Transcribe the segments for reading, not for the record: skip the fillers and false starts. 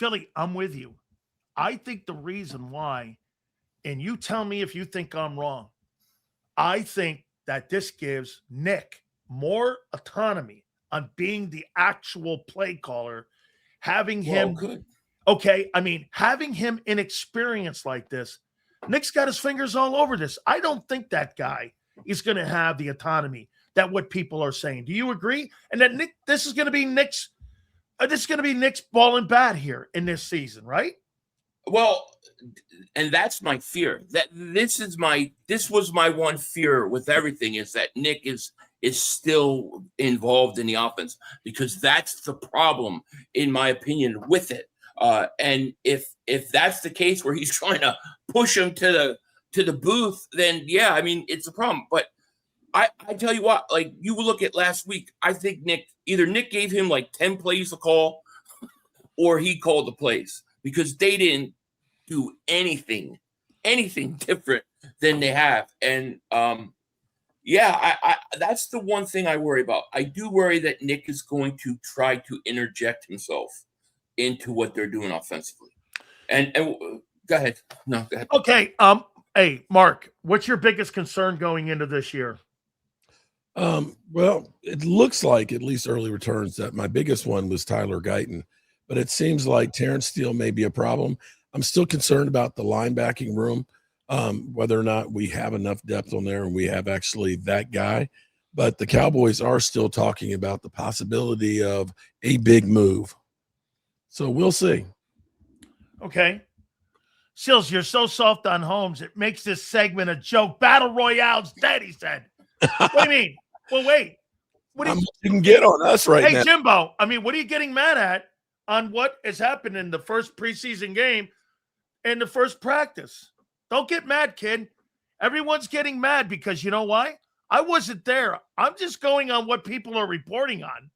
Philly, I'm with you. I think the reason why, and you tell me if you think I'm wrong, I think that this gives Nick more autonomy on being the actual play caller, having Well, him, good. okay, I mean, having him inexperienced like this. Nick's got his fingers all over this. I don't think that guy is going to have the autonomy that what people are saying. Do you agree? And that Nick, this is going to be Nick's ball and bat here in this season, right? Well, and that's my fear. This was my one fear with everything, is that Nick is still involved in the offense, because that's the problem, in my opinion, with it. And if that's the case where he's trying to push him to the booth, then yeah, I mean, it's a problem. But I tell you what, like, you look at last week, I think Nick gave him like 10 plays to call, or he called the plays, because they didn't do anything different than they have. And yeah, I that's the one thing I worry about. I do worry that Nick is going to try to interject himself into what they're doing offensively. And go ahead. No, go ahead. Okay. Hey, Mark, what's your biggest concern going into this year? Well, it looks like, at least early returns, that my biggest one was Tyler Guyton, but it seems like Terrence Steele may be a problem. I'm still concerned about the linebacking room, whether or not we have enough depth on there and we have actually that guy. But the Cowboys are still talking about the possibility of a big move. So we'll see. Okay. Sills, you're so soft on Holmes, it makes this segment a joke. Battle Royale's dead, he said. What do you mean? Well, wait. What do you can get on us right now. Hey, Jimbo, I mean, what are you getting mad at on what has happened in the first preseason game and the first practice? Don't get mad, kid. Everyone's getting mad because you know why? I wasn't there. I'm just going on what people are reporting on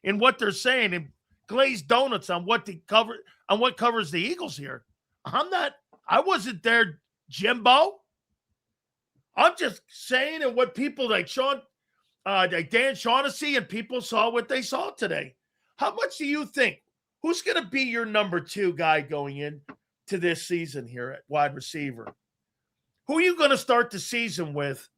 and what they're saying and glazed donuts on what covers the Eagles here. I wasn't there, Jimbo. I'm just saying, and what people like like Dan Shaughnessy and people saw what they saw today. How much do you think? Who's going to be your number 2 guy going in to this season here at wide receiver? Who are you going to start the season with,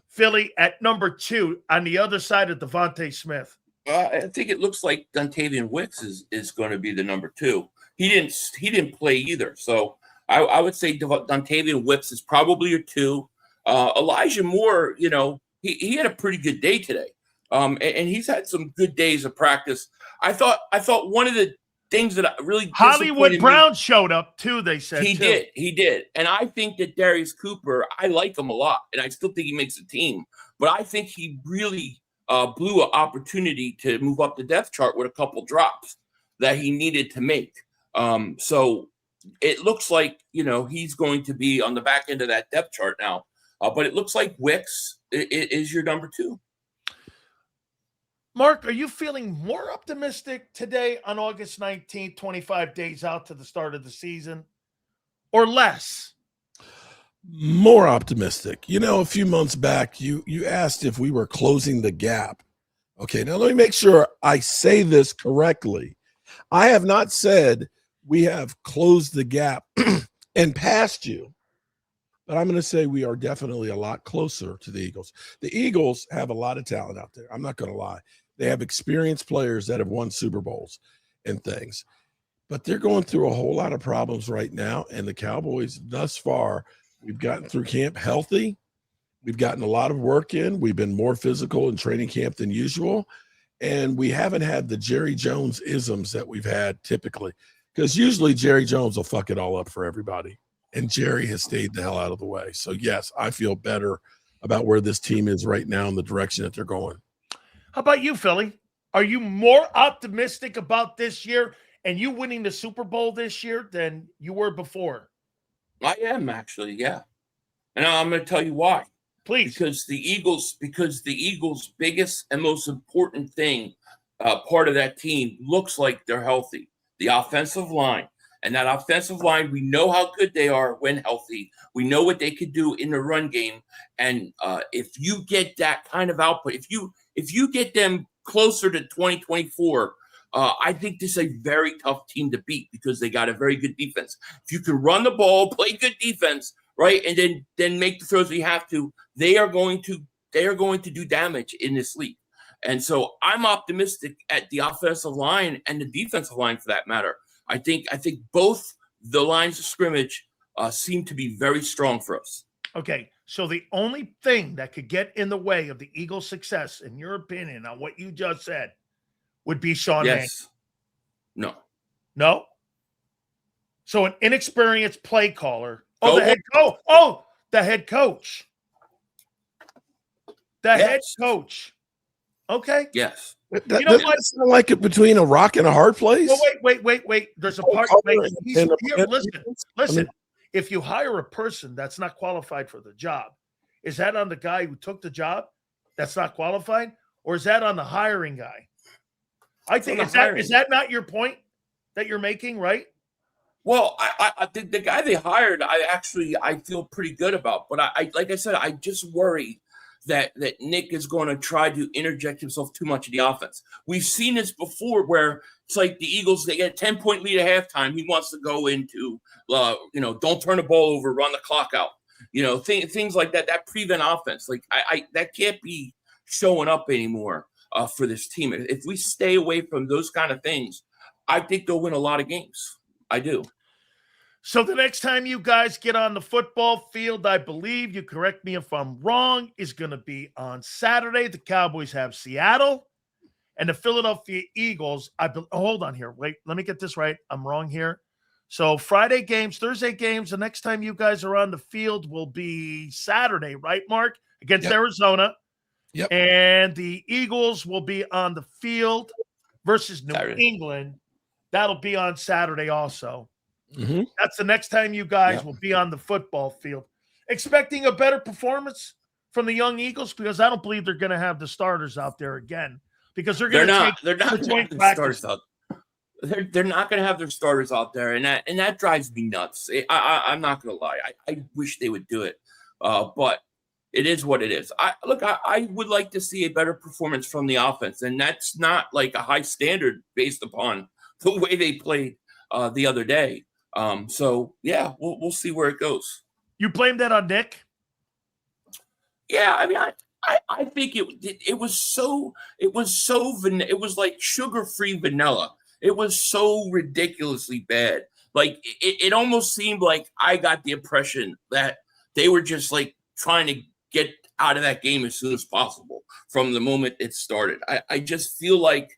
Philly, at number 2 on the other side of Devontae Smith? I think it looks like Dontavian Wicks is going to be the number 2. He didn't play either, so I would say Dontavian Wicks is probably your 2. Elijah Moore, you know, he had a pretty good day today, and he's had some good days of practice. I thought one of the things that really Hollywood Brown showed up too. They said he did, and I think that Darius Cooper, I like him a lot, and I still think he makes a team. But I think he really blew an opportunity to move up the depth chart with a couple drops that he needed to make. So it looks like, you know, he's going to be on the back end of that depth chart now. But it looks like Wicks is your number 2. Mark, are you feeling more optimistic today on August 19th, 25 days out to the start of the season, or less? More optimistic. You know, a few months back, you asked if we were closing the gap. Okay, now let me make sure I say this correctly. I have not said we have closed the gap and passed you. But I'm going to say we are definitely a lot closer to the Eagles. The Eagles have a lot of talent out there. I'm not going to lie. They have experienced players that have won Super Bowls and things. But they're going through a whole lot of problems right now. And the Cowboys, thus far, we've gotten through camp healthy. We've gotten a lot of work in. We've been more physical in training camp than usual. And we haven't had the Jerry Jones isms that we've had typically. Because usually Jerry Jones will fuck it all up for everybody. And Jerry has stayed the hell out of the way. So, yes, I feel better about where this team is right now and the direction that they're going. How about you, Philly? Are you more optimistic about this year and you winning the Super Bowl this year than you were before? I am, actually, yeah. And I'm going to tell you why. Please. Because the Eagles' biggest and most important thing, part of that team, looks like they're healthy. The offensive line. And that offensive line, we know how good they are when healthy. We know what they could do in the run game. And if you get that kind of output, if you get them closer to 2024, I think this is a very tough team to beat because they got a very good defense. If you can run the ball, play good defense, right, and then make the throws you have to, they are going to do damage in this league. And so I'm optimistic at the offensive line and the defensive line for that matter. I think both the lines of scrimmage seem to be very strong for us. Okay, so the only thing that could get in the way of the Eagles' success, in your opinion, on what you just said, would be Sean Mannion. Yes. No. No? So an inexperienced play caller. Oh, the head coach. Oh, the head coach. Head coach. Okay. Yes. You know what? Sound like it between a rock and a hard place. Oh, wait. There's a part. Listen. If you hire a person that's not qualified for the job, is that on the guy who took the job that's not qualified, or is that on the hiring guy? I think is that not your point that you're making, right? Well, I think the guy they hired, I feel pretty good about, but I like I said, I just worry that Nick is going to try to interject himself too much in the offense. We've seen this before where it's like the Eagles, they get a 10-point lead at halftime. He wants to go into, don't turn the ball over, run the clock out. Things like that prevent offense. Like that can't be showing up anymore for this team. If we stay away from those kind of things, I think they'll win a lot of games. I do. So the next time you guys get on the football field, I believe, you correct me if I'm wrong, is going to be on Saturday. The Cowboys have Seattle and the Philadelphia Eagles. Hold on here. Wait, let me get this right. I'm wrong here. So Friday games, Thursday games. The next time you guys are on the field will be Saturday, right, Mark? Against Arizona. Yep. And the Eagles will be on the field versus New England. That'll be on Saturday also. Mm-hmm. That's the next time you guys will be on the football field. Expecting a better performance from the young Eagles, because I don't believe they're going to have the starters out there again, because they're not going to have their starters out. They're not going to have their starters out there, and that drives me nuts. I'm not going to lie. I wish they would do it, but it is what it is. I would like to see a better performance from the offense, and that's not like a high standard based upon the way they played the other day. So yeah, we'll see where it goes. You blame that on Nick? Yeah, I mean, I think it was like sugar-free vanilla. It was so ridiculously bad. Like it almost seemed like I got the impression that they were just like trying to get out of that game as soon as possible from the moment it started. I just feel like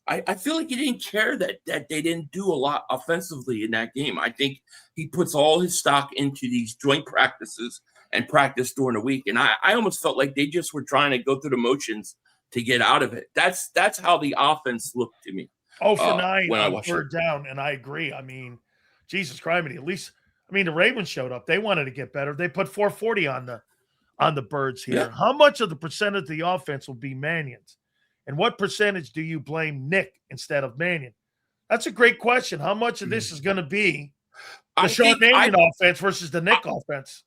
I feel like he didn't care that they didn't do a lot offensively in that game. I think he puts all his stock into these joint practices and practice during the week. And I almost felt like they just were trying to go through the motions to get out of it. That's how the offense looked to me. 0 for 9 on third down, and I agree. I mean, Jesus Christ, at least, the Ravens showed up. They wanted to get better. They put 440 on the Birds here. Yeah. How much of the percentage of the offense will be Mannion's? And what percentage do you blame Nick instead of Mannion? That's a great question. How much of this is going to be the Sean Mannion offense versus the Nick offense?